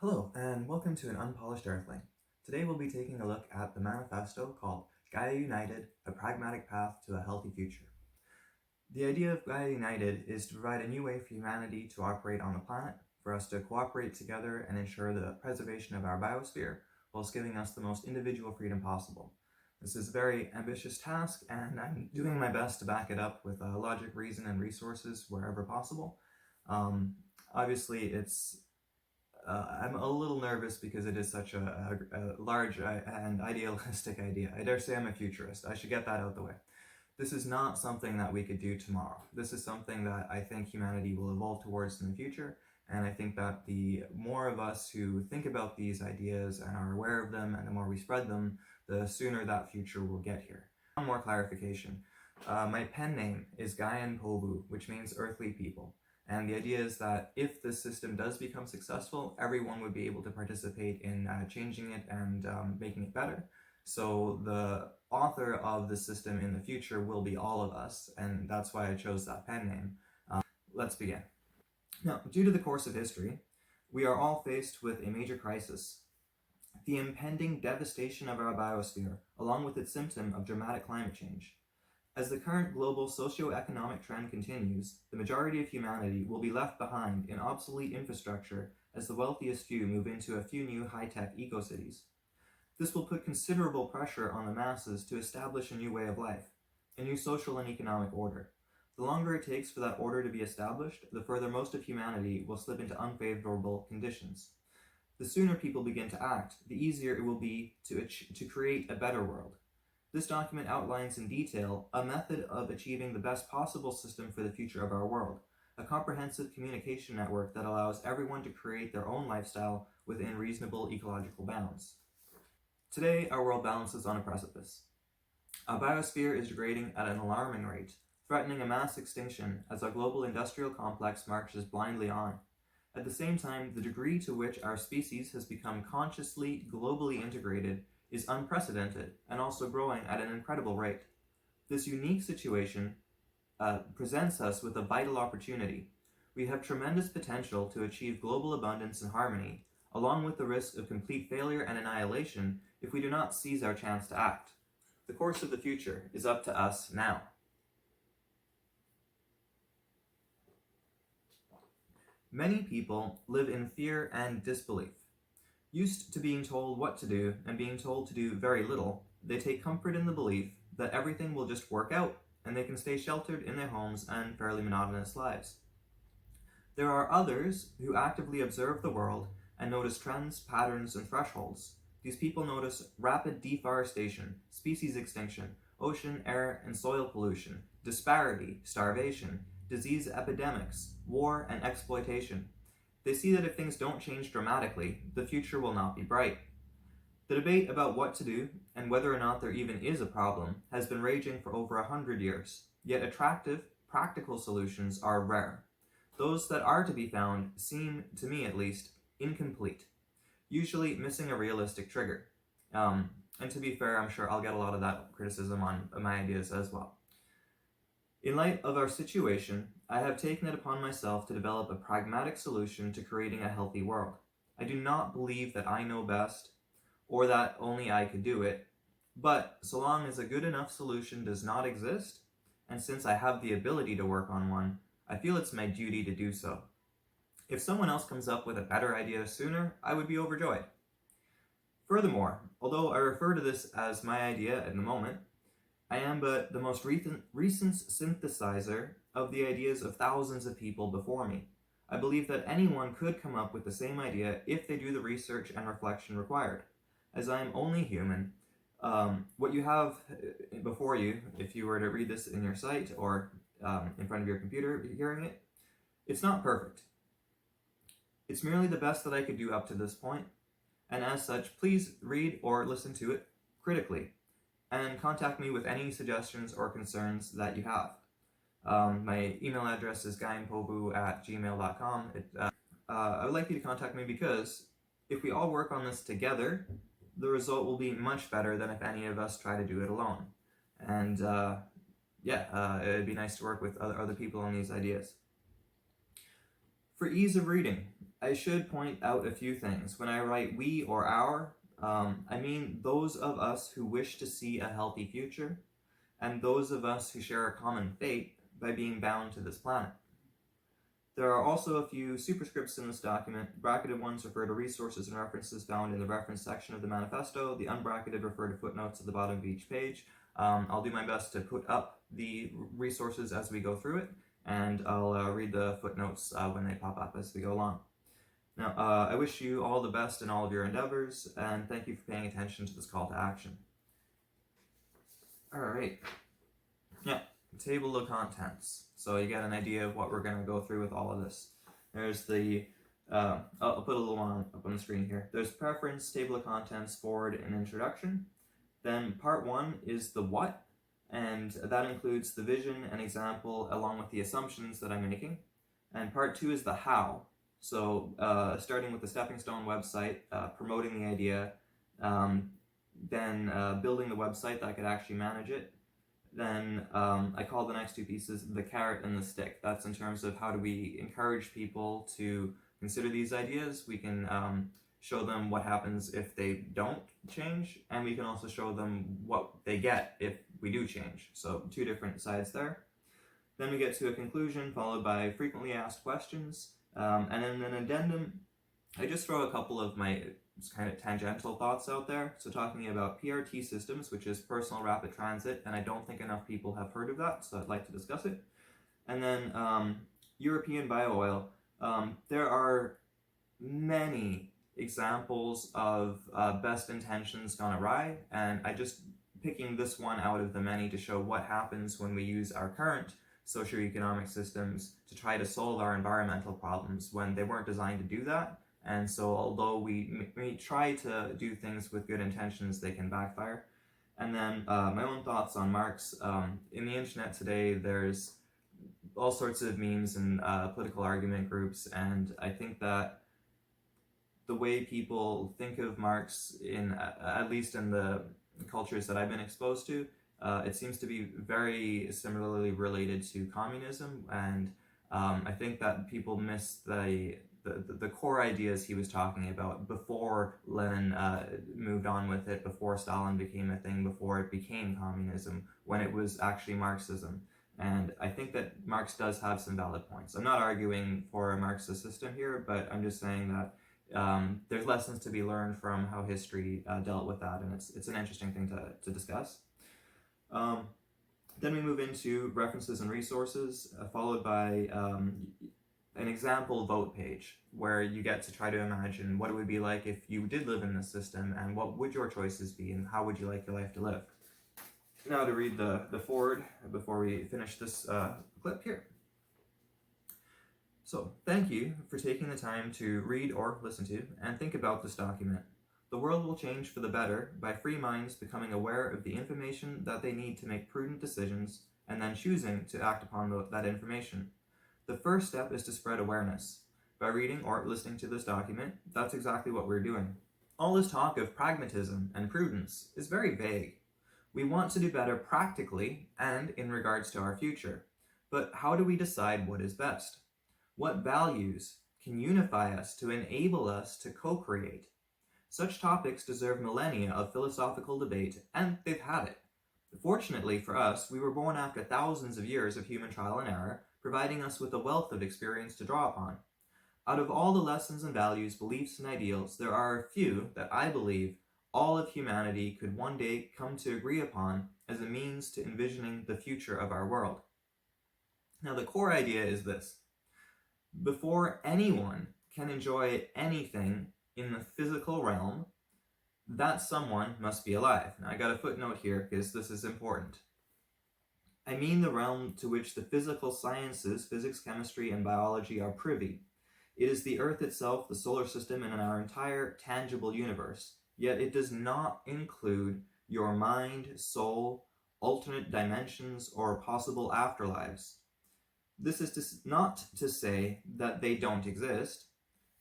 Hello, and welcome to an Unpolished Earthling. Today we'll be taking a look at the manifesto called Gaia United, a pragmatic path to a healthy future. The idea of Gaia United is to provide a new way for humanity to operate on the planet, for us to cooperate together and ensure the preservation of our biosphere, whilst giving us the most individual freedom possible. This is a very ambitious task, and I'm doing my best to back it up with logic, reason, and resources wherever possible. Obviously, I'm a little nervous because it is such a large and idealistic idea. I dare say I'm a futurist. I should get that out of the way. This is not something that we could do tomorrow. This is something that I think humanity will evolve towards in the future, and I think that the more of us who think about these ideas and are aware of them, and the more we spread them, the sooner that future will get here. One more clarification. My pen name is Gaian Povu, which means earthly people. And the idea is that if this system does become successful, everyone would be able to participate in changing it and making it better. So the author of the system in the future will be all of us, and that's why I chose that pen name. Let's begin. Now, due to the course of history, we are all faced with a major crisis. The impending devastation of our biosphere, along with its symptom of dramatic climate change. As the current global socio-economic trend continues, the majority of humanity will be left behind in obsolete infrastructure as the wealthiest few move into a few new high-tech eco-cities. This will put considerable pressure on the masses to establish a new way of life, a new social and economic order. The longer it takes for that order to be established, the further most of humanity will slip into unfavorable conditions. The sooner people begin to act, the easier it will be to create a better world. This document outlines in detail a method of achieving the best possible system for the future of our world, a comprehensive communication network that allows everyone to create their own lifestyle within reasonable ecological bounds. Today, our world balances on a precipice. Our biosphere is degrading at an alarming rate, threatening a mass extinction as our global industrial complex marches blindly on. At the same time, the degree to which our species has become consciously globally integrated is unprecedented and also growing at an incredible rate. This unique situation presents us with a vital opportunity. We have tremendous potential to achieve global abundance and harmony, along with the risk of complete failure and annihilation if we do not seize our chance to act. The course of the future is up to us now. Many people live in fear and disbelief. Used to being told what to do and being told to do very little, they take comfort in the belief that everything will just work out and they can stay sheltered in their homes and fairly monotonous lives. There are others who actively observe the world and notice trends, patterns, and thresholds. These people notice rapid deforestation, species extinction, ocean, air, and soil pollution, disparity, starvation, disease epidemics, war, and exploitation. They see that if things don't change dramatically, the future will not be bright. The debate about what to do, and whether or not there even is a problem, has been raging for over 100 years, yet attractive, practical solutions are rare. Those that are to be found seem, to me at least, incomplete, usually missing a realistic trigger. And to be fair, I'm sure I'll get a lot of that criticism on my ideas as well. In light of our situation, I have taken it upon myself to develop a pragmatic solution to creating a healthy world. I do not believe that I know best, or that only I could do it, but so long as a good enough solution does not exist, and since I have the ability to work on one, I feel it's my duty to do so. If someone else comes up with a better idea sooner, I would be overjoyed. Furthermore, although I refer to this as my idea in the moment, I am but the most recent synthesizer of the ideas of thousands of people before me. I believe that anyone could come up with the same idea if they do the research and reflection required. As I am only human, what you have before you, if you were to read this in your sight or in front of your computer hearing it, it's not perfect. It's merely the best that I could do up to this point, and as such, please read or listen to it critically, and contact me with any suggestions or concerns that you have. My email address is gaianpovu@gmail.com. I would like you to contact me because if we all work on this together, the result will be much better than if any of us try to do it alone. And it'd be nice to work with other people on these ideas. For ease of reading, I should point out a few things. When I write we or our, I mean those of us who wish to see a healthy future, and those of us who share a common fate by being bound to this planet. There are also a few superscripts in this document. Bracketed ones refer to resources and references found in the reference section of the manifesto. The unbracketed refer to footnotes at the bottom of each page. I'll do my best to put up the resources as we go through it, and I'll read the footnotes when they pop up as we go along. Now, I wish you all the best in all of your endeavors, and thank you for paying attention to this call to action. All right. Yeah, table of contents. So you get an idea of what we're going to go through with all of this. There's the, I'll put a little one up on the screen here. There's preference, table of contents, forward, and introduction. Then part 1 is the what, and that includes the vision and example along with the assumptions that I'm making. And part 2 is the how. So starting with the Stepping Stone website, promoting the idea, then building the website that I could actually manage it. Then I call the next 2 pieces the carrot and the stick. That's in terms of how do we encourage people to consider these ideas. We can show them what happens if they don't change, and we can also show them what they get if we do change. So 2 different sides there. Then we get to a conclusion followed by frequently asked questions, and then an addendum. I just throw a couple of my kind of tangential thoughts out there. So talking about PRT systems, which is personal rapid transit, and I don't think enough people have heard of that, so I'd like to discuss it. And then European bio-oil. There are many examples of best intentions gone awry, and I just picking this one out of the many to show what happens when we use our current socio-economic systems to try to solve our environmental problems when they weren't designed to do that. And so although we try to do things with good intentions, they can backfire. And then my own thoughts on Marx. In the internet today, there's all sorts of memes and political argument groups, and I think that the way people think of Marx, at least in the cultures that I've been exposed to, it seems to be very similarly related to communism, and I think that people miss the core ideas he was talking about before Lenin moved on with it, before Stalin became a thing, before it became communism, when it was actually Marxism. And I think that Marx does have some valid points. I'm not arguing for a Marxist system here, but I'm just saying that there's lessons to be learned from how history dealt with that, and it's an interesting thing to discuss. Then we move into references and resources, followed by an example vote page, where you get to try to imagine what it would be like if you did live in this system, and what would your choices be, and how would you like your life to live. Now to read the forward before we finish this clip here. So, thank you for taking the time to read or listen to and think about this document. The world will change for the better by free minds becoming aware of the information that they need to make prudent decisions, and then choosing to act upon that information. The first step is to spread awareness. By reading or listening to this document, that's exactly what we're doing. All this talk of pragmatism and prudence is very vague. We want to do better practically and in regards to our future. But how do we decide what is best? What values can unify us to enable us to co-create? Such topics deserve millennia of philosophical debate, and they've had it. Fortunately for us, we were born after thousands of years of human trial and error, providing us with a wealth of experience to draw upon. Out of all the lessons and values, beliefs, and ideals, there are a few that I believe all of humanity could one day come to agree upon as a means to envisioning the future of our world. Now, the core idea is this. Before anyone can enjoy anything in the physical realm, that someone must be alive. Now, I got a footnote here because this is important. I mean the realm to which the physical sciences, physics, chemistry, and biology are privy. It is the Earth itself, the solar system, and our entire tangible universe. Yet it does not include your mind, soul, alternate dimensions, or possible afterlives. This is not to say that they don't exist,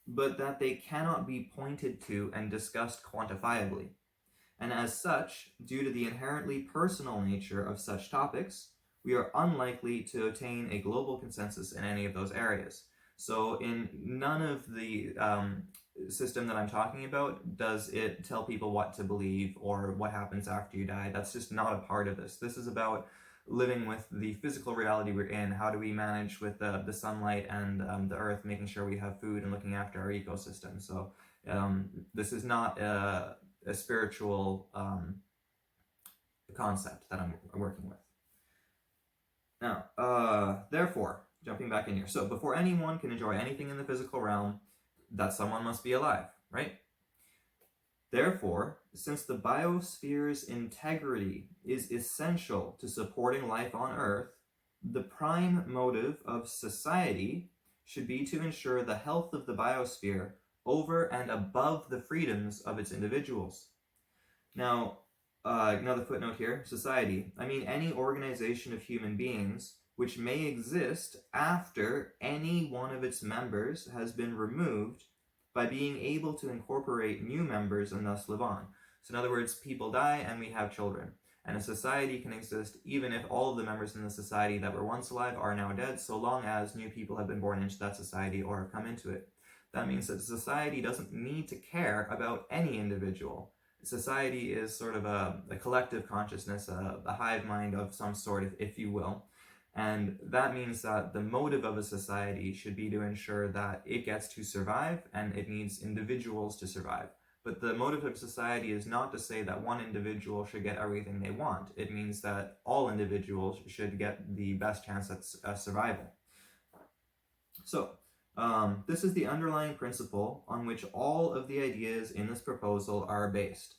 but that they cannot be pointed to and discussed quantifiably. And as such, due to the inherently personal nature of such topics, we are unlikely to attain a global consensus in any of those areas. So in none of the system that I'm talking about does it tell people what to believe or what happens after you die. That's just not a part of this. This is about living with the physical reality we're in. How do we manage with the sunlight and the earth, making sure we have food and looking after our ecosystem. So this is not a spiritual concept that I'm working with. Now, therefore, jumping back in here. So before anyone can enjoy anything in the physical realm, that someone must be alive, right? Therefore, since the biosphere's integrity is essential to supporting life on Earth, the prime motive of society should be to ensure the health of the biosphere over and above the freedoms of its individuals. Now, another footnote here, society. I mean any organization of human beings which may exist after any one of its members has been removed by being able to incorporate new members and thus live on. So in other words, people die and we have children. And a society can exist even if all of the members in the society that were once alive are now dead, so long as new people have been born into that society or have come into it. That means that society doesn't need to care about any individual. Society is sort of a collective consciousness, a hive mind of some sort, if you will. And that means that the motive of a society should be to ensure that it gets to survive and it needs individuals to survive. But the motive of society is not to say that one individual should get everything they want. It means that all individuals should get the best chance at survival. So, this is the underlying principle on which all of the ideas in this proposal are based.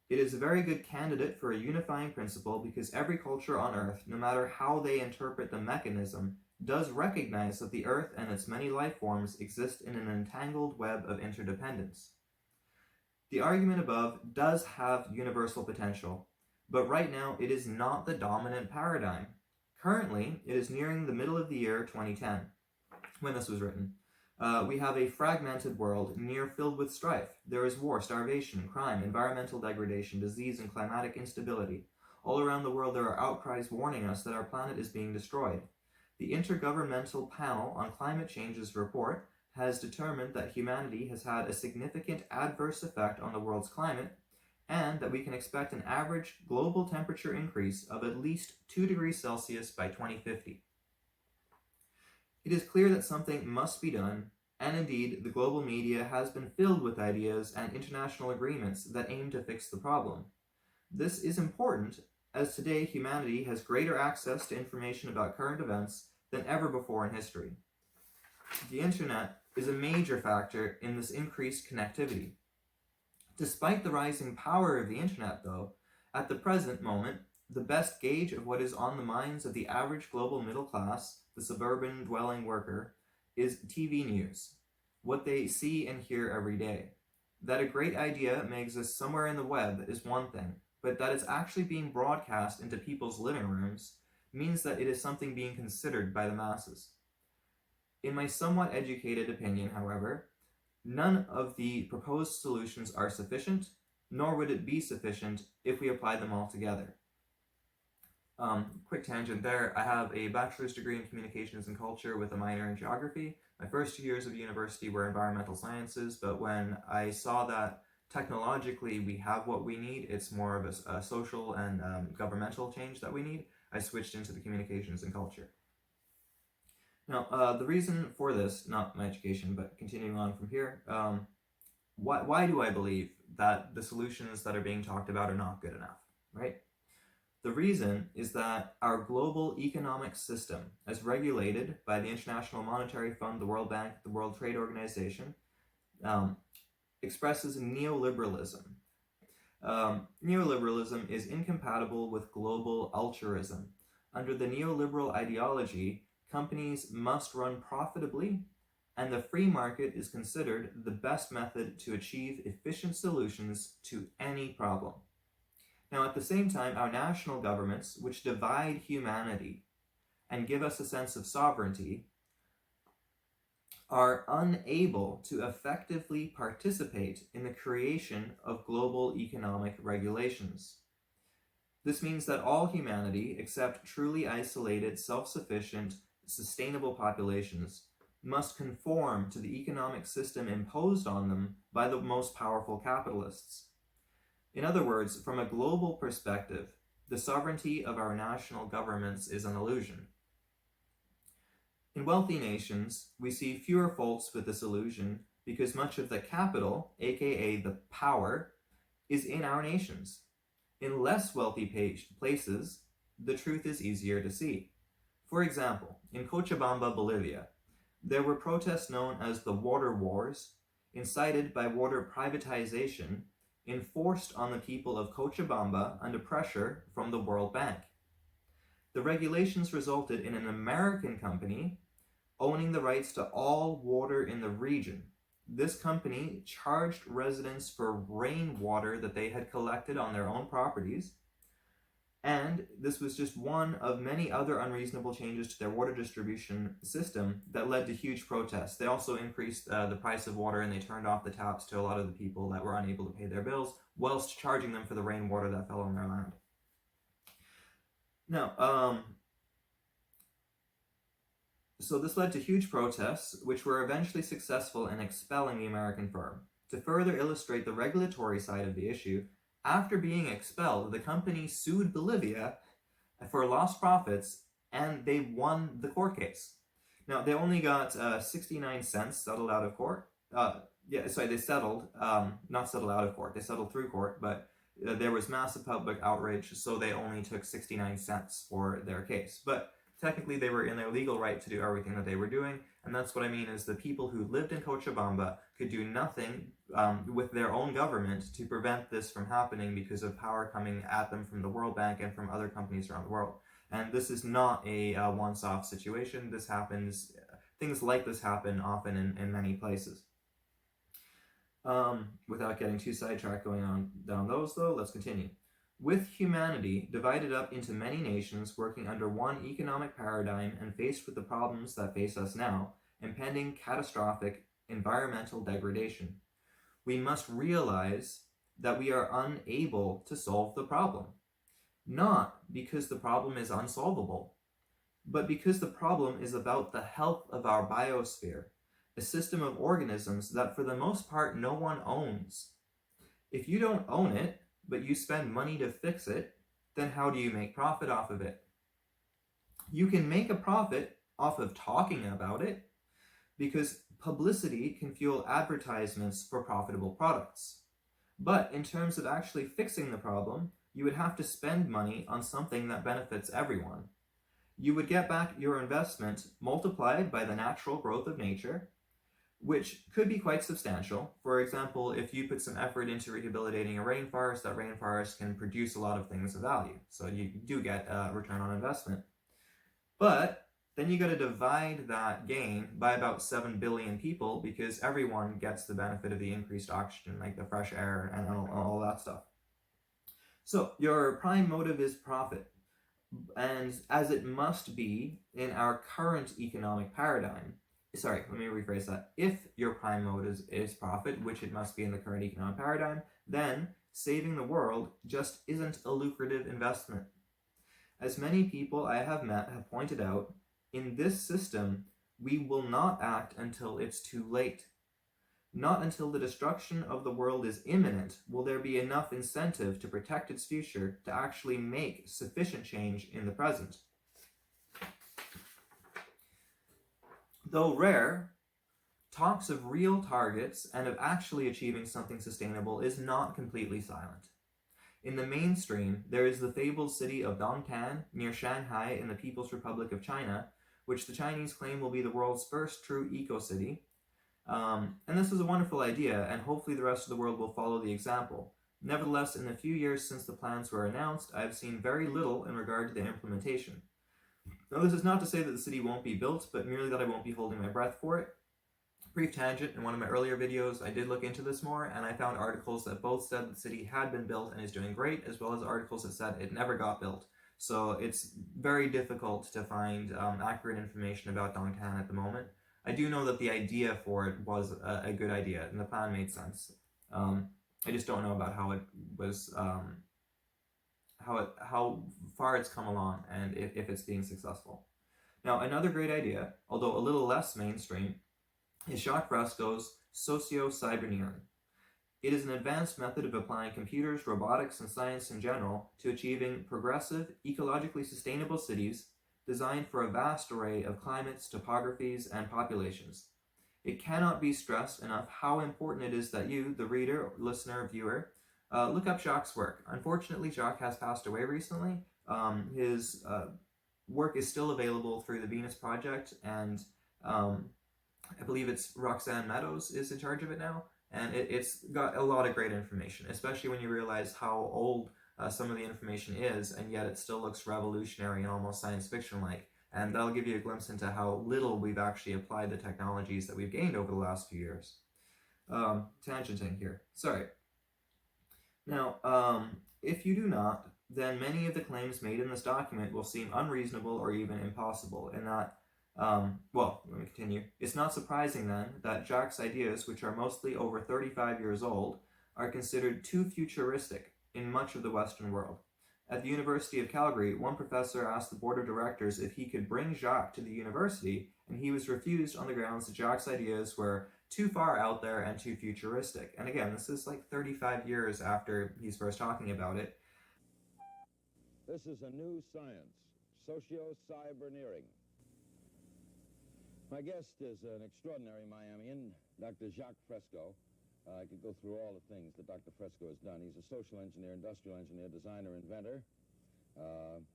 It is a very good candidate for a unifying principle because every culture on Earth, no matter how they interpret the mechanism, does recognize that the Earth and its many life forms exist in an entangled web of interdependence. The argument above does have universal potential, but right now it is not the dominant paradigm. Currently, it is nearing the middle of the year 2010, when this was written. We have a fragmented world near filled with strife. There is war, starvation, crime, environmental degradation, disease, and climatic instability. All around the world there are outcries warning us that our planet is being destroyed. The Intergovernmental Panel on Climate Change's report has determined that humanity has had a significant adverse effect on the world's climate, and that we can expect an average global temperature increase of at least 2 degrees Celsius by 2050. It is clear that something must be done, and indeed the global media has been filled with ideas and international agreements that aim to fix the problem. This is important, as today humanity has greater access to information about current events than ever before in history. The internet is a major factor in this increased connectivity. Despite the rising power of the internet, though, at the present moment, the best gauge of what is on the minds of the average global middle class, the suburban dwelling worker, is TV news, what they see and hear every day. That a great idea may exist somewhere in the web is one thing, but that it's actually being broadcast into people's living rooms means that it is something being considered by the masses. In my somewhat educated opinion, however, none of the proposed solutions are sufficient, nor would it be sufficient if we applied them all together. Quick tangent there, I have a bachelor's degree in communications and culture with a minor in geography. My first 2 years of university were environmental sciences, but when I saw that technologically we have what we need, it's more of a social and governmental change that we need, I switched into the communications and culture. Now, the reason for this, not my education, but continuing on from here, why do I believe that the solutions that are being talked about are not good enough, right? The reason is that our global economic system, as regulated by the International Monetary Fund, the World Bank, the World Trade Organization, expresses neoliberalism. Neoliberalism is incompatible with global altruism. Under the neoliberal ideology, companies must run profitably, and the free market is considered the best method to achieve efficient solutions to any problem. Now, at the same time, our national governments, which divide humanity and give us a sense of sovereignty, are unable to effectively participate in the creation of global economic regulations. This means that all humanity, except truly isolated, self-sufficient, sustainable populations, must conform to the economic system imposed on them by the most powerful capitalists. In other words, from a global perspective, the sovereignty of our national governments is an illusion. In wealthy nations, we see fewer faults with this illusion because much of the capital, aka the power, is in our nations. In less wealthy places, the truth is easier to see. For example, in Cochabamba, Bolivia, there were protests known as the Water Wars, incited by water privatization enforced on the people of Cochabamba under pressure from the World Bank. The regulations resulted in an American company owning the rights to all water in the region. This company charged residents for rainwater that they had collected on their own properties, and this was just one of many other unreasonable changes to their water distribution system that led to huge protests. They also increased the price of water, and they turned off the taps to a lot of the people that were unable to pay their bills, whilst charging them for the rainwater that fell on their land. Now, so this led to huge protests, which were eventually successful in expelling the American firm. To further illustrate the regulatory side of the issue, after being expelled, the company sued Bolivia for lost profits, and they won the court case. Now, they only got 69 cents settled out of court. They settled, not settled out of court, they settled through court, but there was massive public outrage, so they only took 69 cents for their case. But technically, they were in their legal right to do everything that they were doing, and that's what I mean is the people who lived in Cochabamba could do nothing with their own government to prevent this from happening because of power coming at them from the World Bank and from other companies around the world. And this is not a once-off situation. This happens, things like this happen often in many places. Without getting too sidetracked going on down those though, let's continue. With humanity divided up into many nations working under one economic paradigm and faced with the problems that face us now, impending catastrophic environmental degradation, we must realize that we are unable to solve the problem. Not because the problem is unsolvable, but because the problem is about the health of our biosphere, a system of organisms that for the most part no one owns. If you don't own it, but you spend money to fix it, then how do you make profit off of it? You can make a profit off of talking about it, because publicity can fuel advertisements for profitable products. But in terms of actually fixing the problem, you would have to spend money on something that benefits everyone. You would get back your investment multiplied by the natural growth of nature, which could be quite substantial. For example, if you put some effort into rehabilitating a rainforest, that rainforest can produce a lot of things of value. So you do get a return on investment. But then you got to divide that gain by about 7 billion people, because everyone gets the benefit of the increased oxygen, like the fresh air and all that stuff. So your prime motive is profit. And as it must be in our current economic paradigm, sorry, let me rephrase that. If your prime motive is profit, which it must be in the current economic paradigm, then saving the world just isn't a lucrative investment. As many people I have met have pointed out, in this system, we will not act until it's too late. Not until the destruction of the world is imminent will there be enough incentive to protect its future to actually make sufficient change in the present. Though rare, talks of real targets and of actually achieving something sustainable is not completely silent. In the mainstream, there is the fabled city of Dongtan near Shanghai in the People's Republic of China, which the Chinese claim will be the world's first true eco-city. And this is a wonderful idea, and hopefully the rest of the world will follow the example. Nevertheless, in the few years since the plans were announced, I have seen very little in regard to the implementation. Now, this is not to say that the city won't be built, but merely that I won't be holding my breath for it. Brief tangent, in one of my earlier videos, I did look into this more, and I found articles that both said the city had been built and is doing great, as well as articles that said it never got built. So it's very difficult to find accurate information about Dongtan at the moment. I do know that the idea for it was a good idea, and the plan made sense. I just don't know about how it was, how far it's come along, and if it's being successful. Now, another great idea, although a little less mainstream, is Jacques Fresco's socio-cyberneering. It is an advanced method of applying computers, robotics, and science in general to achieving progressive, ecologically sustainable cities designed for a vast array of climates, topographies, and populations. It cannot be stressed enough how important it is that you, the reader, listener, viewer, look up Jacques' work. Unfortunately, Jacques has passed away recently. His work is still available through the Venus Project, and I believe it's Roxanne Meadows is in charge of it now, and it's got a lot of great information, especially when you realize how old some of the information is, and yet it still looks revolutionary and almost science fiction-like. And that'll give you a glimpse into how little we've actually applied the technologies that we've gained over the last few years. Tangenting here. Sorry. Now, if you do not, then many of the claims made in this document will seem unreasonable or even impossible, in that well, let me continue. It's not surprising then that Jacques' ideas, which are mostly over 35 years old, are considered too futuristic in much of the Western world. At the University of Calgary, one professor asked the board of directors if he could bring Jacques to the university, and he was refused on the grounds that Jacques' ideas were too far out there and too futuristic. And again, this is like 35 years after he's first talking about it. This is a new science, socio-cyberneering. My guest is an extraordinary Miamian, Dr. Jacques Fresco. I could go through all the things that Dr. Fresco has done. He's a social engineer, industrial engineer, designer, inventor,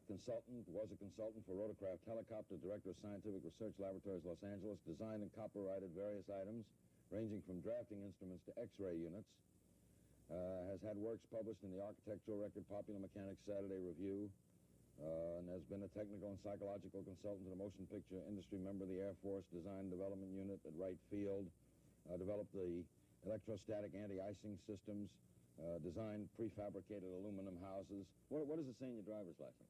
consultant, was a consultant for Rotorcraft Helicopter, director of Scientific Research Laboratories, Los Angeles, designed and copyrighted various items, ranging from drafting instruments to X-ray units, has had works published in the Architectural Record, Popular Mechanics, Saturday Review, and has been a technical and psychological consultant to the motion picture industry, member of the Air Force Design Development Unit at Wright Field, developed the electrostatic anti-icing systems, designed prefabricated aluminum houses. What does it say in your driver's license?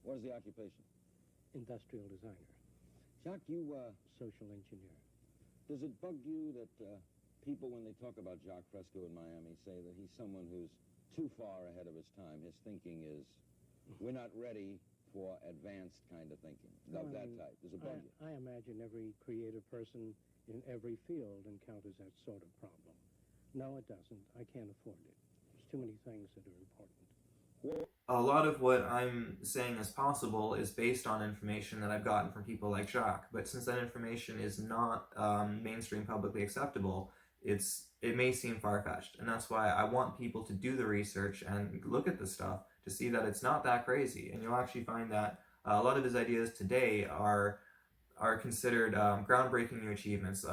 What is the occupation? Industrial designer. Jacques, you... Social engineer. Does it bug you that people, when they talk about Jacques Fresco in Miami, say that he's someone who's too far ahead of his time? His thinking is... We're not ready for advanced kind of thinking, of that type. Does it bug you? I imagine every creative person in every field encounters that sort of problem. No, it doesn't. I can't afford it. There's too many things that are important. A lot of what I'm saying is possible is based on information that I've gotten from people like Jacques, but since that information is not mainstream publicly acceptable, it may seem far-fetched, and that's why I want people to do the research and look at this stuff to see that it's not that crazy. And you'll actually find that a lot of his ideas today are considered groundbreaking new achievements.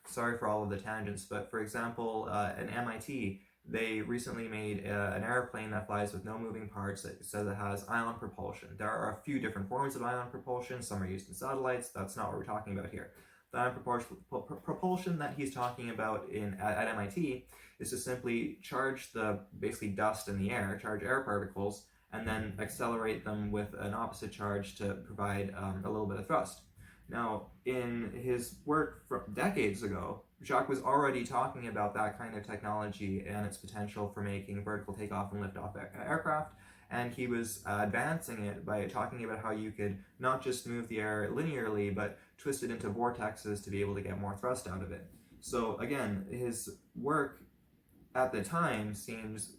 Sorry for all of the tangents, but for example, at MIT, they recently made an airplane that flies with no moving parts that says it has ion propulsion. There are a few different forms of ion propulsion. Some are used in satellites. That's not what we're talking about here. The ion propulsion that he's talking about at MIT is to simply charge the basically dust in the air, charge air particles, and then accelerate them with an opposite charge to provide a little bit of thrust. Now, in his work from decades ago, Jacques was already talking about that kind of technology and its potential for making vertical takeoff and liftoff aircraft, and he was advancing it by talking about how you could not just move the air linearly, but twist it into vortexes to be able to get more thrust out of it. So again, his work at the time seems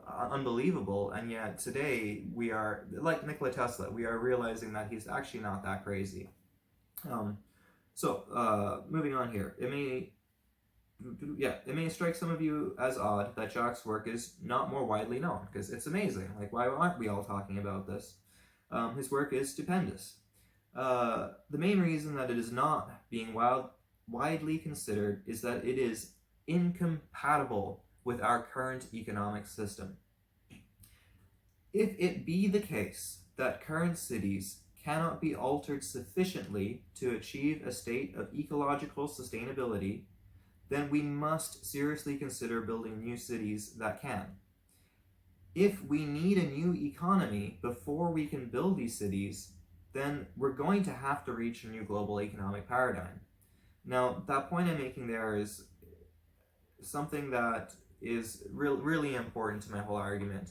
unbelievable, and yet today we are, like Nikola Tesla, we are realizing that he's actually not that crazy. Moving on here, it may strike some of you as odd that Jacques' work is not more widely known, because it's amazing. Like, why aren't we all talking about this? His work is stupendous. The main reason that it is not being widely considered is that it is incompatible with our current economic system. If it be the case that current cities cannot be altered sufficiently to achieve a state of ecological sustainability, then we must seriously consider building new cities that can. If we need a new economy before we can build these cities, then we're going to have to reach a new global economic paradigm. Now, that point I'm making there is something that is really important to my whole argument.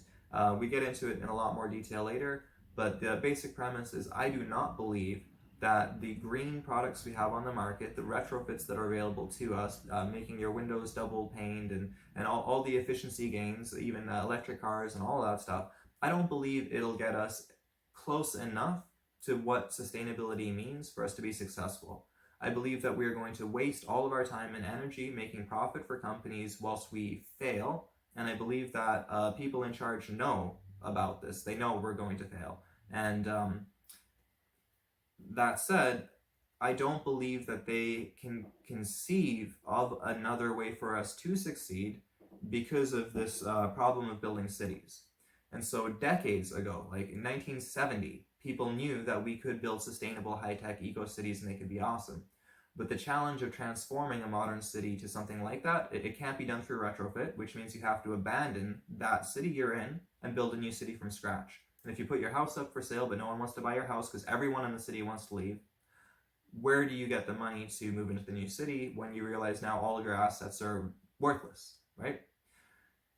We get into it in a lot more detail later, But the basic premise is I do not believe that the green products we have on the market, the retrofits that are available to us, making your windows double paned and all the efficiency gains, even electric cars and all that stuff, I don't believe it'll get us close enough to what sustainability means for us to be successful. I believe that we're going to waste all of our time and energy making profit for companies whilst we fail, and I believe that people in charge know about this. They know we're going to fail. And that said, I don't believe that they can conceive of another way for us to succeed because of this problem of building cities. And so decades ago, like in 1970, people knew that we could build sustainable high-tech eco-cities and they could be awesome. But the challenge of transforming a modern city to something like that, it can't be done through retrofit, which means you have to abandon that city you're in and build a new city from scratch. And if you put your house up for sale, but no one wants to buy your house because everyone in the city wants to leave, where do you get the money to move into the new city when you realize now all of your assets are worthless, right?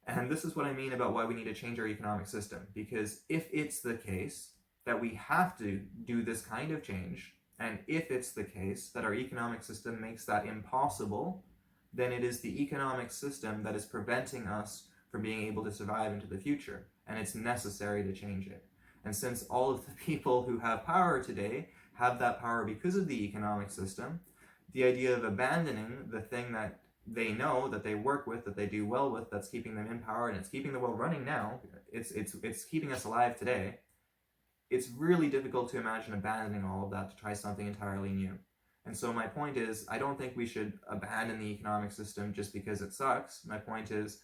And this is what I mean about why we need to change our economic system. Because if it's the case that we have to do this kind of change, and if it's the case that our economic system makes that impossible, then it is the economic system that is preventing us from being able to survive into the future. And it's necessary to change it. And since all of the people who have power today have that power because of the economic system, the idea of abandoning the thing that they know, that they work with, that they do well with, that's keeping them in power, and it's keeping the world running now, it's keeping us alive today, it's really difficult to imagine abandoning all of that to try something entirely new. And so my point is, I don't think we should abandon the economic system just because it sucks. My point is,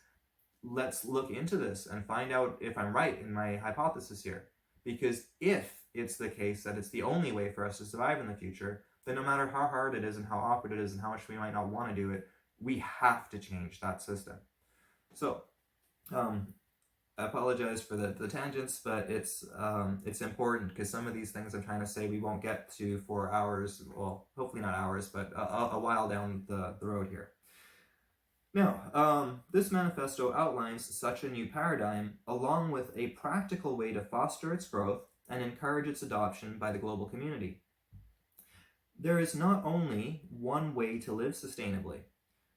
let's look into this and find out if I'm right in my hypothesis here. Because if it's the case that it's the only way for us to survive in the future, then no matter how hard it is and how awkward it is and how much we might not want to do it, we have to change that system. So, I apologize for the tangents, but it's important because some of these things I'm trying to say we won't get to for hours, well, hopefully not hours, but a while down the road here. Now, this manifesto outlines such a new paradigm along with a practical way to foster its growth and encourage its adoption by the global community. There is not only one way to live sustainably,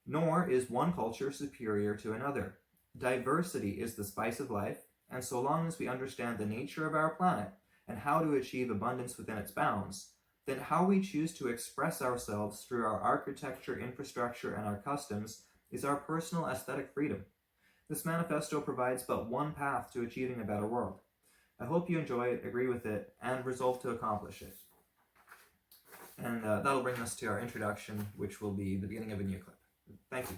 nor is one culture superior to another. Diversity is the spice of life, and so long as we understand the nature of our planet and how to achieve abundance within its bounds, then how we choose to express ourselves through our architecture, infrastructure, and our customs is our personal aesthetic freedom. This manifesto provides but one path to achieving a better world. I hope you enjoy it, agree with it, and resolve to accomplish it. And that'll bring us to our introduction, which will be the beginning of a new clip. Thank you.